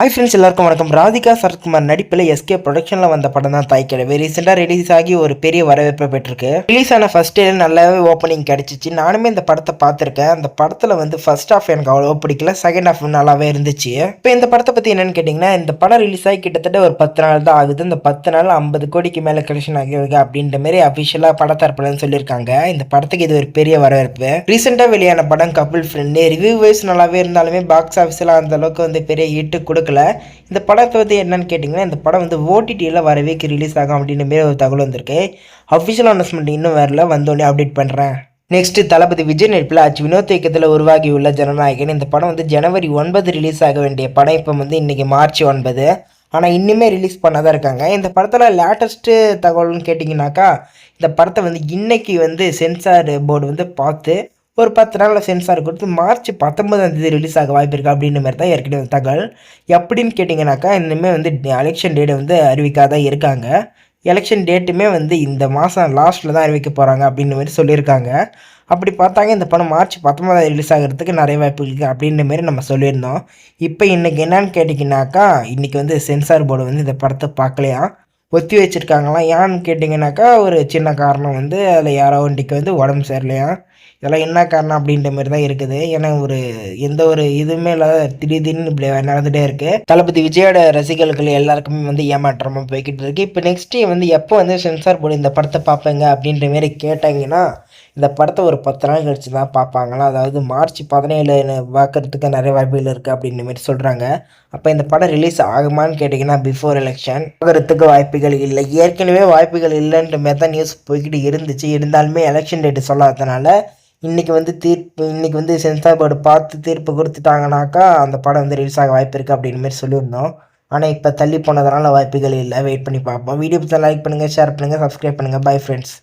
Hi friends, எல்லாருக்கும் வணக்கம். ராதிகா சரத்குமார் நடிப்பில் எஸ்கே ப்ரொடக்ஷனில் வந்த படம் தான் தாய் கிழவி. ரீசெண்டாக ரிலீஸ் ஆகி ஒரு பெரிய வரவேற்பை பெற்றிருக்கு. ரிலீஸ் ஆன ஃபர்ஸ்ட் டே நல்லாவே ஓப்பனிங் கிடச்சிச்சு. நானுமே இந்த படத்தை பார்த்துருக்கேன். அந்த படத்தில் வந்து ஃபர்ஸ்ட் ஹாஃப் எனக்கு அவ்வளோ பிடிக்கல, செகண்ட் ஹாஃப் நல்லாவே இருந்துச்சு. இப்போ இந்த படத்தை பற்றி என்னன்னு கேட்டிங்கன்னா, இந்த படம் ரிலீஸ் ஆகி கிட்டத்தட்ட ஒரு 10 நாள் தான் ஆகுது. இந்த 10 நாள் 50 கோடிக்கு மேலே கலெக்ஷன் ஆகியிருக்கு அப்படின்ற மாதிரி அஃபிஷியலாக படத்தரப்புலன்னு சொல்லியிருக்காங்க. இந்த படத்துக்கு இது ஒரு பெரிய வரவேற்பு. ரீசெண்டாக வெளியான படம் கபில் ஃப்ரெண்டு ரிவ்யூ வைஸ் நல்லாவே இருந்தாலுமே பாக்ஸ் ஆஃபீஸில் அந்த அளவுக்கு வந்து பெரிய ஹிட்டு கொடுக்கல. இந்த படத்தை வந்து என்னன்னு கேட்டிங்கன்னா, இந்த படம் வந்து ஓடிடியில் வரவேக்கு ரிலீஸ் ஆகும் அப்படின்ற மாரி ஒரு தகவல் வந்திருக்கு. அஃபிஷியல் அனௌன்ஸ்மெண்ட் இன்னும் வரல, வந்தோடனே அப்டேட் பண்ணுறேன். நெக்ஸ்ட் தளபதி விஜய் நடிப்பில் வினோத் இயக்கத்தில் உருவாகியுள்ள ஜனநாயகன். இந்த படம் வந்து ஜனவரி 9 ரிலீஸ் ஆக வேண்டிய படம் இப்போ வந்து இன்றைக்கி மார்ச் 9, ஆனால் இன்னுமே ரிலீஸ் பண்ணாதான் இருக்காங்க. இந்த படத்தில் லேட்டஸ்ட்டு தகவல்னு கேட்டிங்கனாக்கா, இந்த படத்தை வந்து இன்னைக்கு வந்து சென்சார் போர்டு வந்து பார்த்து ஒரு 10 நாளில் சென்சார் கொடுத்து மார்ச் 19 ரிலீஸ் ஆக வாய்ப்பு இருக்குது அப்படின்ற மாதிரி தான் ஏற்கனவே தகவல். எப்படின்னு கேட்டிங்கனாக்கா, இனிமேல் வந்து எலெக்ஷன் டேட்டை வந்து அறிவிக்காதான் இருக்காங்க. எலெக்ஷன் டேட்டுமே வந்து இந்த மாதம் லாஸ்ட்டில் தான் அறிவிக்க போகிறாங்க அப்படின்ற மாதிரி சொல்லியிருக்காங்க. அப்படி பார்த்தாங்க இந்த படம் மார்ச் 19 ரிலீஸ் ஆகிறதுக்கு நிறைய வாய்ப்பு இருக்குது அப்படின்ற மாரி நம்ம சொல்லியிருந்தோம். இப்போ இன்றைக்கி என்னன்னு கேட்டிங்கனாக்கா, இன்றைக்கி வந்து சென்சார் போர்டு வந்து இந்த படத்தை பார்க்கலையா, ஒத்தி வச்சுருக்காங்களாம். ஏன்னு கேட்டிங்கனாக்கா, ஒரு சின்ன காரணம் வந்து அதில் யாரோ வண்டிக்கு வந்து உடம்பு சரியில்லையா, இதெல்லாம் என்ன காரணம் அப்படின்ற மாதிரி தான் இருக்குது. ஏன்னா எந்த ஒரு இதுவுமே இல்லாத திடீர்னு இப்படி நடந்துகிட்டே இருக்குது. தளபதி விஜயோட ரசிகர்கள் எல்லாருக்குமே வந்து ஏமாற்றமாக போய்கிட்டு இருக்குது. இப்போ நெக்ஸ்ட்டு வந்து எப்போ வந்து சென்சார் போர்டு இந்த படத்தை பார்ப்பேங்க அப்படின்ற மாரி கேட்டாங்கன்னா, இந்த படத்தை ஒரு 10 நாள் கழிச்சு தான் பார்ப்பாங்களாம். அதாவது மார்ச் 17 பார்க்குறதுக்கு நிறைய வாய்ப்புகள் இருக்குது அப்படின்ற மாதிரி சொல்கிறாங்க. அப்போ இந்த படம் ரிலீஸ் ஆகுமான்னு கேட்டிங்கன்னா, பிஃபோர் எலெக்ஷன் ஆகிறதுக்கு வாய்ப்புகள் இல்லை. ஏற்கனவே வாய்ப்புகள் இல்லைன்ற மாதிரி தான் நியூஸ் போய்கிட்டு இருந்துச்சு. இருந்தாலுமே எலெக்ஷன் டேட்டு சொல்லாததுனால இன்றைக்கி வந்து சென்சார் போர்டு பார்த்து தீர்ப்பு கொடுத்துட்டாங்கனாக்கா அந்த படம் வந்து ரிலீஸ் ஆக வாய்ப்பு இருக்குது அப்படின்ற மாதிரி சொல்லியிருந்தோம். ஆனால் இப்போ தள்ளி போனதுனால வாய்ப்புகள் இல்லை. வெயிட் பண்ணி பார்ப்போம். வீடியோ பற்றி லைக் பண்ணுங்கள், ஷேர் பண்ணுங்கள், சப்ஸ்கிரைப் பண்ணுங்கள். Bye friends.